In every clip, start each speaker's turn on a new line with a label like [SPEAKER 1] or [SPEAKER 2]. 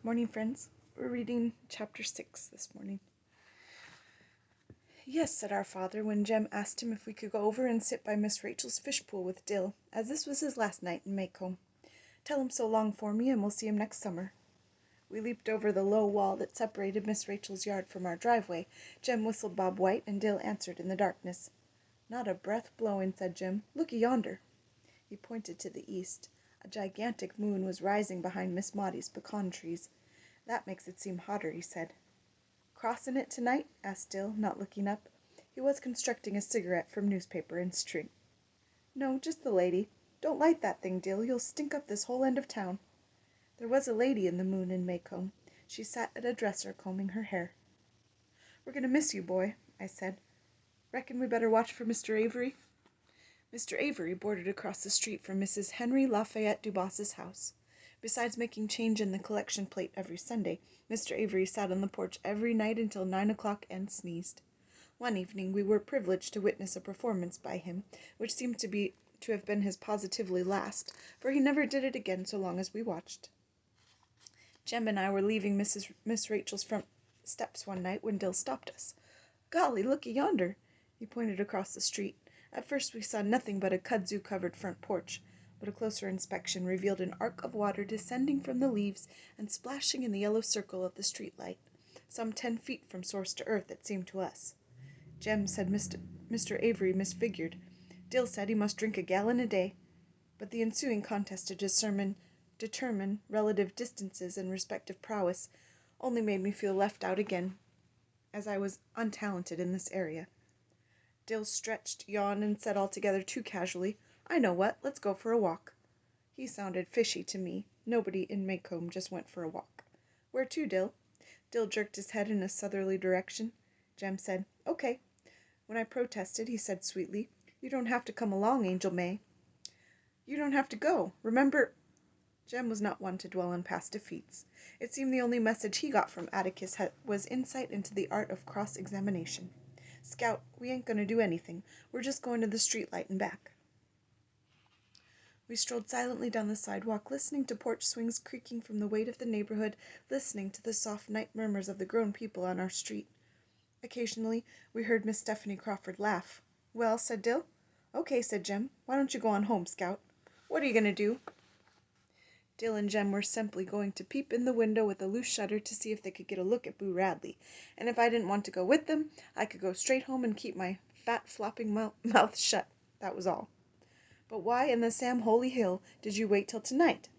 [SPEAKER 1] Morning, friends. We're reading chapter 6 this morning. Yes, said our father, when Jem asked him if we could go over and sit by Miss Rachel's fish pool with Dill, as this was his last night in Maycomb. Tell him so long for me, and we'll see him next summer. We leaped over the low wall that separated Miss Rachel's yard from our driveway. Jem whistled Bob White, and Dill answered in the darkness. Not a breath blowing, said Jem. Look yonder. He pointed to the east. A gigantic moon was rising behind Miss Maudie's pecan trees. That makes it seem hotter, he said. Crossin' it tonight? Asked Dill, not looking up. He was constructing a cigarette from newspaper and string. No, just the lady. Don't light that thing, Dill. You'll stink up this whole end of town. There was a lady in the moon in Maycomb. She sat at a dresser combing her hair. We're going to miss you, boy, I said. Reckon we better watch for Mr. Avery? Mr. Avery boarded across the street from Mrs. Henry Lafayette Dubos's house. Besides making change in the collection plate every Sunday, Mr. Avery sat on the porch every night until 9 o'clock and sneezed. One evening we were privileged to witness a performance by him, which seemed to have been his positively last, for he never did it again so long as we watched. Jem and I were leaving Miss Rachel's front steps one night when Dill stopped us. Golly, looky yonder! He pointed across the street. At first we saw nothing but a kudzu-covered front porch, but a closer inspection revealed an arc of water descending from the leaves and splashing in the yellow circle of the street light, some 10 feet from source to earth, it seemed to us. Jem said Mr. Avery misfigured. Dill said he must drink a gallon a day, but the ensuing contest to determine relative distances and respective prowess only made me feel left out again, as I was untalented in this area. Dill stretched, yawned, and said altogether too casually, I know what, let's go for a walk. He sounded fishy to me. Nobody in Maycomb just went for a walk. Where to, Dill? Dill jerked his head in a southerly direction. Jem said, okay. When I protested, he said sweetly, you don't have to come along, Angel May. You don't have to go. Remember... Jem was not one to dwell on past defeats. It seemed the only message he got from Atticus was insight into the art of cross-examination. Scout, we ain't going to do anything. We're just going to the street light and back. We strolled silently down the sidewalk, listening to porch swings creaking from the weight of the neighborhood, listening to the soft night murmurs of the grown people on our street. Occasionally, we heard Miss Stephanie Crawford laugh. Well, said Dill. Okay, said Jem. Why don't you go on home, Scout? What are you going to do? Dill and Jem were simply going to peep in the window with a loose shutter to see if they could get a look at Boo Radley, and if I didn't want to go with them, I could go straight home and keep my fat flopping mouth shut. That was all. But why in the Sam Holy Hill did you wait till tonight?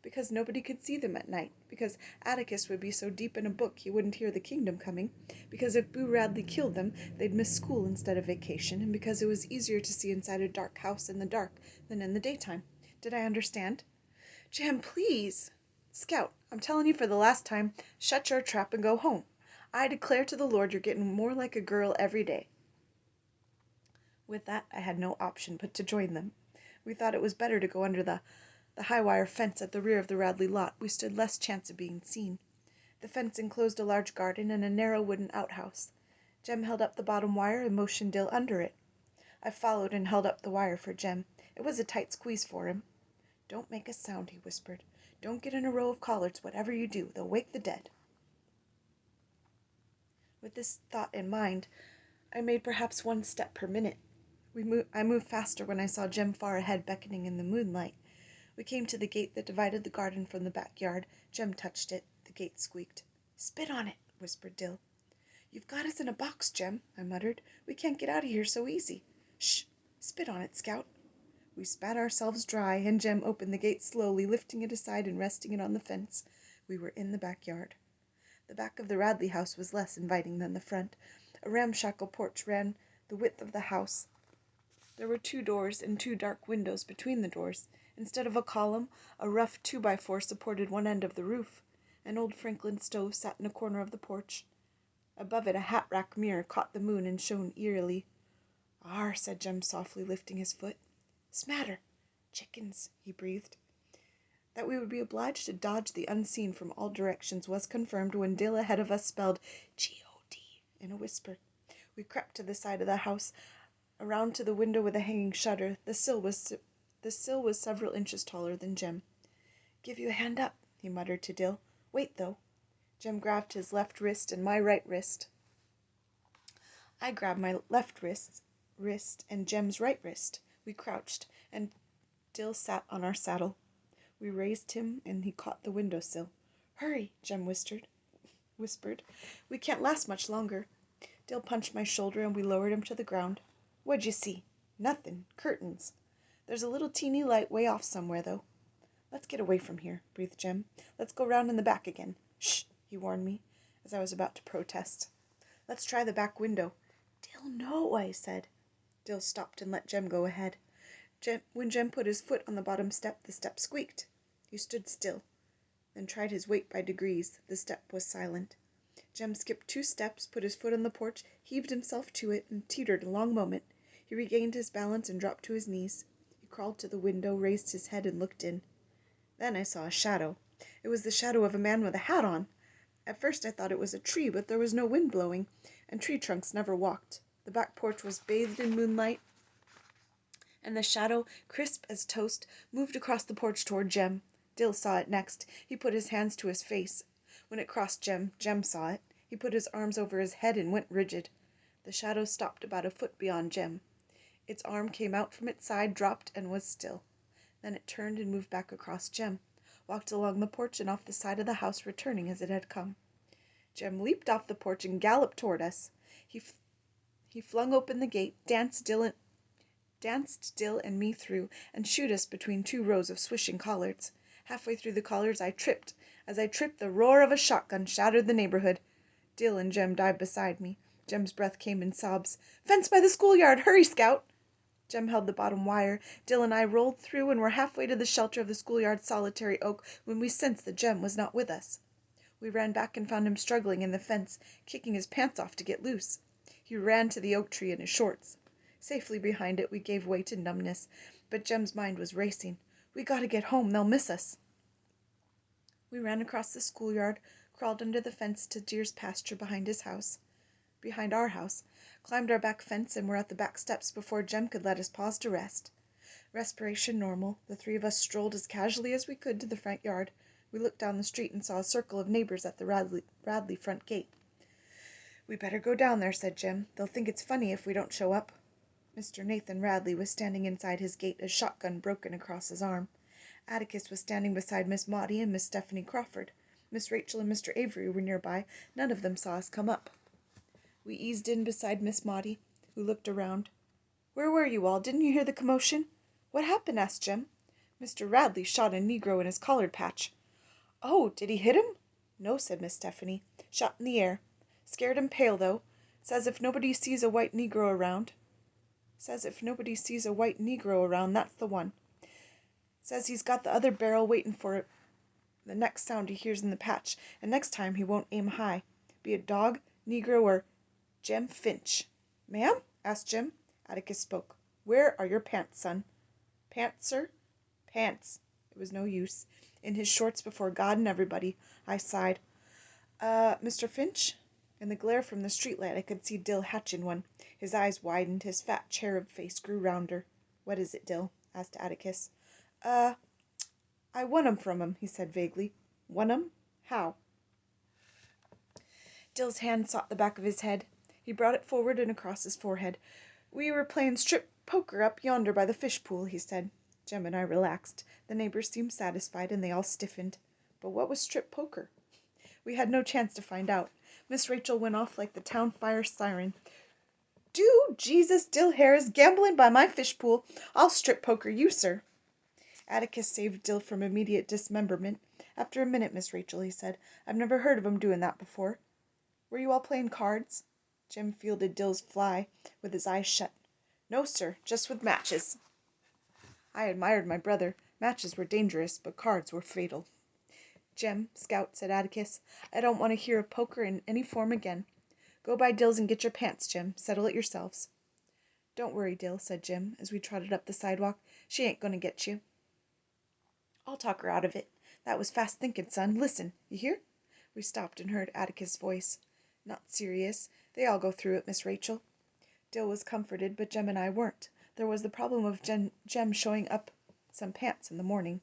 [SPEAKER 1] Because nobody could see them at night, because Atticus would be so deep in a book he wouldn't hear the kingdom coming, because if Boo Radley killed them, they'd miss school instead of vacation, and because it was easier to see inside a dark house in the dark than in the daytime. Did I understand? Jem, please. Scout, I'm telling you for the last time, shut your trap and go home. I declare to the Lord you're getting more like a girl every day. With that, I had no option but to join them. We thought it was better to go under the high-wire fence at the rear of the Radley lot. We stood less chance of being seen. The fence enclosed a large garden and a narrow wooden outhouse. Jem held up the bottom wire and motioned Dill under it. I followed and held up the wire for Jem. It was a tight squeeze for him. Don't make a sound, he whispered. Don't get in a row of collards, whatever you do. They'll wake the dead. With this thought in mind, I made perhaps 1 step per minute. I moved faster when I saw Jem far ahead beckoning in the moonlight. We came to the gate that divided the garden from the backyard. Jem touched it. The gate squeaked. Spit on it, whispered Dill. You've got us in a box, Jem, I muttered. We can't get out of here so easy. Shh! Spit on it, Scout. We spat ourselves dry, and Jem opened the gate slowly, lifting it aside and resting it on the fence. We were in the backyard. The back of the Radley house was less inviting than the front. A ramshackle porch ran the width of the house. There were 2 doors and 2 dark windows between the doors. Instead of a column, a rough 2x4 supported one end of the roof. An old Franklin stove sat in a corner of the porch. Above it a hat-rack mirror caught the moon and shone eerily. Arr, said Jem softly, lifting his foot. Smatter! Chickens, he breathed. That we would be obliged to dodge the unseen from all directions was confirmed when Dill ahead of us spelled G-O-D in a whisper. We crept to the side of the house, around to the window with a hanging shutter. The sill was several inches taller than Jem. Give you a hand up, he muttered to Dill. Wait, though. Jem grabbed his left wrist and my right wrist. I grabbed my left wrist and Jem's right wrist. We crouched, and Dill sat on our saddle. We raised him, and he caught the window sill. "Hurry," Jem whispered. "We can't last much longer." Dill punched my shoulder, and we lowered him to the ground. "What'd you see?" "Nothin'. Curtains. There's a little teeny light way off somewhere, though." "Let's get away from here," breathed Jem. "Let's go round in the back again." "Shh!" he warned me, as I was about to protest. "Let's try the back window." "Dill, no," I said. Dill stopped and let Jem go ahead. When Jem put his foot on the bottom step, the step squeaked. He stood still, then tried his weight by degrees. The step was silent. Jem skipped 2 steps, put his foot on the porch, heaved himself to it, and teetered a long moment. He regained his balance and dropped to his knees. He crawled to the window, raised his head, and looked in. Then I saw a shadow. It was the shadow of a man with a hat on. At first I thought it was a tree, but there was no wind blowing, and tree trunks never walked. The back porch was bathed in moonlight, and the shadow, crisp as toast, moved across the porch toward Jem. Dill saw it next. He put his hands to his face. When it crossed Jem, Jem saw it. He put his arms over his head and went rigid. The shadow stopped about a foot beyond Jem. Its arm came out from its side, dropped, and was still. Then it turned and moved back across Jem, walked along the porch and off the side of the house, returning as it had come. Jem leaped off the porch and galloped toward us. He flung open the gate, danced Dill and me through, and shooed us between 2 rows of swishing collards. Halfway through the collards I tripped. As I tripped, the roar of a shotgun shattered the neighborhood. Dill and Jem dived beside me. Jem's breath came in sobs. "Fence by the schoolyard! Hurry, Scout!" Jem held the bottom wire. Dill and I rolled through and were halfway to the shelter of the schoolyard's solitary oak when we sensed that Jem was not with us. We ran back and found him struggling in the fence, kicking his pants off to get loose. He ran to the oak tree in his shorts. Safely behind it, we gave way to numbness, but Jem's mind was racing. "We gotta get home. They'll miss us." We ran across the schoolyard, crawled under the fence to Deer's pasture behind our house, climbed our back fence, and were at the back steps before Jem could let us pause to rest. Respiration normal, the 3 of us strolled as casually as we could to the front yard. We looked down the street and saw a circle of neighbors at the Radley front gate. "We better go down there," said Jem. "They'll think it's funny if we don't show up." Mr. Nathan Radley was standing inside his gate, a shotgun broken across his arm. Atticus was standing beside Miss Maudie and Miss Stephanie Crawford. Miss Rachel and Mr. Avery were nearby. None of them saw us come up. We eased in beside Miss Maudie, who looked around. "Where were you all? Didn't you hear the commotion?" "What happened?" asked Jem. "Mr. Radley shot a negro in his collared patch." "Oh, did he hit him?" "No," said Miss Stephanie. "Shot in the air. Scared him pale, though. Says if nobody sees a white negro around, that's the one. Says he's got the other barrel waiting for the next sound he hears in the patch, and next time he won't aim high, be it dog, negro, or Jem Finch." "Ma'am?" asked Jem. Atticus spoke. "Where are your pants, son?" "Pants, sir?" "Pants." It was no use. In his shorts before God and everybody. I sighed. Mr. Finch?" In the glare from the streetlight I could see Dill hatching one. His eyes widened, his fat cherub face grew rounder. "What is it, Dill?" asked Atticus. I won 'em from him," he said vaguely. "Won 'em? How?" Dill's hand sought the back of his head. He brought it forward and across his forehead. "We were playing strip poker up yonder by the fish pool," he said. Jem and I relaxed. The neighbors seemed satisfied, and they all stiffened. But what was strip poker? We had no chance to find out. Miss Rachel went off like the town fire siren. "Do Jesus, Dill Hare is gambling by my fish pool. I'll strip poker you, sir." Atticus saved Dill from immediate dismemberment. "After a minute, Miss Rachel," he said. "I've never heard of 'em doing that before. Were you all playing cards?" Jem fielded Dill's fly with his eyes shut. "No, sir, just with matches." I admired my brother. Matches were dangerous, but cards were fatal. "Jem, Scout," said Atticus, "I don't want to hear of poker in any form again. Go by Dill's and get your pants, Jem. Settle it yourselves." "Don't worry, Dill," said Jem, as we trotted up the sidewalk. "She ain't going to get you. I'll talk her out of it. That was fast thinking, son. Listen, you hear?" We stopped and heard Atticus' voice. "Not serious. They all go through it, Miss Rachel." Dill was comforted, but Jem and I weren't. There was the problem of Jem showing up some pants in the morning.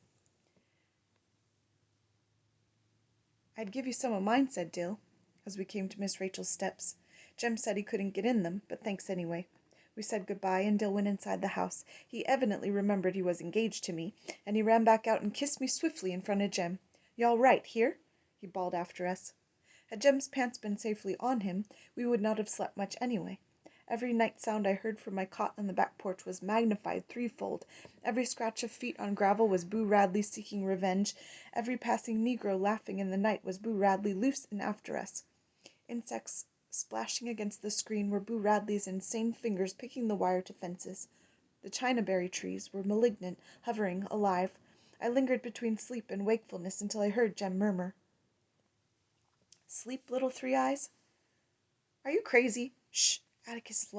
[SPEAKER 1] I'd give you some of mine, said Dill, as we came to Miss Rachel's steps. Jem said he couldn't get in them, but thanks anyway. We said good-bye, and Dill went inside the house. He evidently remembered he was engaged to me, and he ran back out and kissed me swiftly in front of Jem. "You all right here?" he bawled after us. Had Jem's pants been safely on him, we would not have slept much anyway. Every night sound I heard from my cot on the back porch was magnified threefold. Every scratch of feet on gravel was Boo Radley seeking revenge. Every passing negro laughing in the night was Boo Radley loose and after us. Insects splashing against the screen were Boo Radley's insane fingers picking the wire to fences. The chinaberry trees were malignant, hovering, alive. I lingered between sleep and wakefulness until I heard Jem murmur, "Sleep, little Three Eyes?" "Are you crazy?" "Shh! Atticus's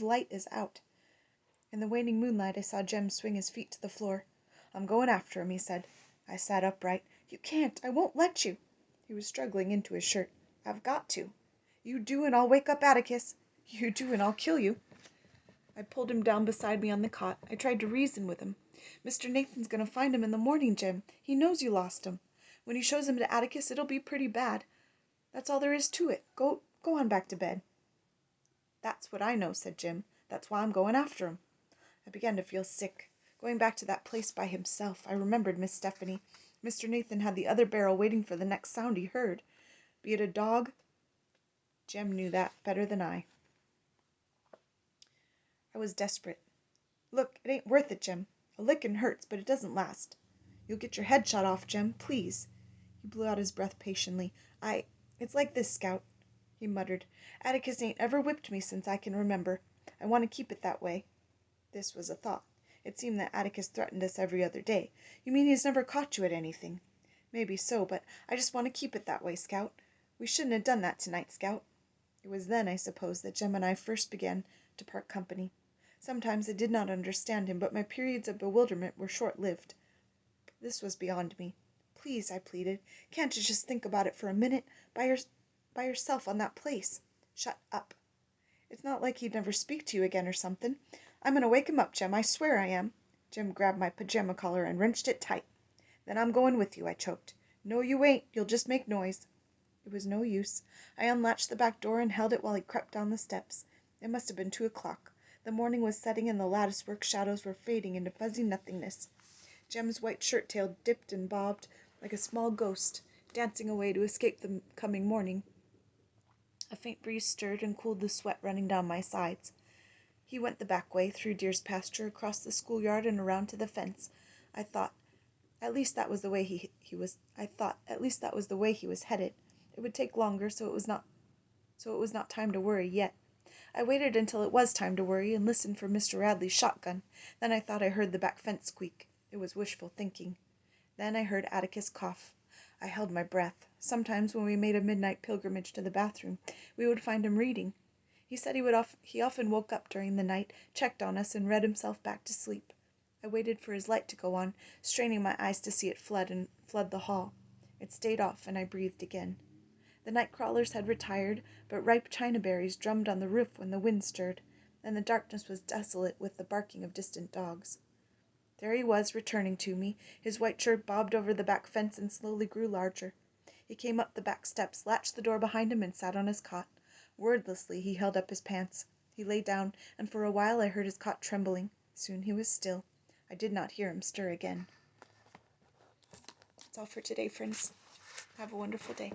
[SPEAKER 1] light is out." In the waning moonlight I saw Jem swing his feet to the floor. "I'm going after him," he said. I sat upright. "You can't! I won't let you!" He was struggling into his shirt. "I've got to." "You do, and I'll wake up Atticus." "You do, and I'll kill you." I pulled him down beside me on the cot. I tried to reason with him. "Mr. Nathan's going to find him in the morning, Jem. He knows you lost him. When he shows him to Atticus, it'll be pretty bad. That's all there is to it. Go on back to bed." "That's what I know," said Jim. "That's why I'm going after him." I began to feel sick. Going back to that place by himself. I remembered Miss Stephanie. Mr. Nathan had the other barrel waiting for the next sound he heard. Be it a dog? Jem knew that better than I. I was desperate. "Look, it ain't worth it, Jem. A licking hurts, but it doesn't last. You'll get your head shot off, Jem, please." He blew out his breath patiently. It's like this, Scout," he muttered. "Atticus ain't ever whipped me since I can remember. I want to keep it that way." This was a thought. It seemed that Atticus threatened us every other day. "You mean he's never caught you at anything?" "Maybe so, but I just want to keep it that way, Scout. We shouldn't have done that tonight, Scout." It was then, I suppose, that Jem and I first began to part company. Sometimes I did not understand him, but my periods of bewilderment were short-lived. This was beyond me. "Please," I pleaded, "can't you just think about it for a minute? By yourself on that place." "Shut up." "It's not like he'd never speak to you again or something. I'm going to wake him up, Jem. I swear I am." Jem grabbed my pajama collar and wrenched it tight. "Then I'm going with you," I choked. "No, you ain't. You'll just make noise." It was no use. I unlatched the back door and held it while he crept down the steps. It must have been 2 o'clock. The morning was setting and the lattice-work shadows were fading into fuzzy nothingness. Jem's white shirt-tail dipped and bobbed like a small ghost, dancing away to escape the coming morning. A faint breeze stirred and cooled the sweat running down my sides. He went the back way, through Deer's pasture, across the schoolyard, and around to the fence. I thought at least that was the way he was headed. It would take longer, so it was not time to worry yet. I waited until it was time to worry, and listened for Mr. Radley's shotgun. Then I thought I heard the back fence squeak. It was wishful thinking. Then I heard Atticus cough. I held my breath. Sometimes when we made a midnight pilgrimage to the bathroom, we would find him reading. He said he often woke up during the night, checked on us, and read himself back to sleep. I waited for his light to go on, straining my eyes to see it flood the hall. It stayed off, and I breathed again. The night crawlers had retired, but ripe chinaberries drummed on the roof when the wind stirred, and the darkness was desolate with the barking of distant dogs. There he was, returning to me. His white shirt bobbed over the back fence and slowly grew larger. He came up the back steps, latched the door behind him, and sat on his cot. Wordlessly he held up his pants. He lay down, and for a while I heard his cot trembling. Soon he was still. I did not hear him stir again. That's all for today, friends. Have a wonderful day.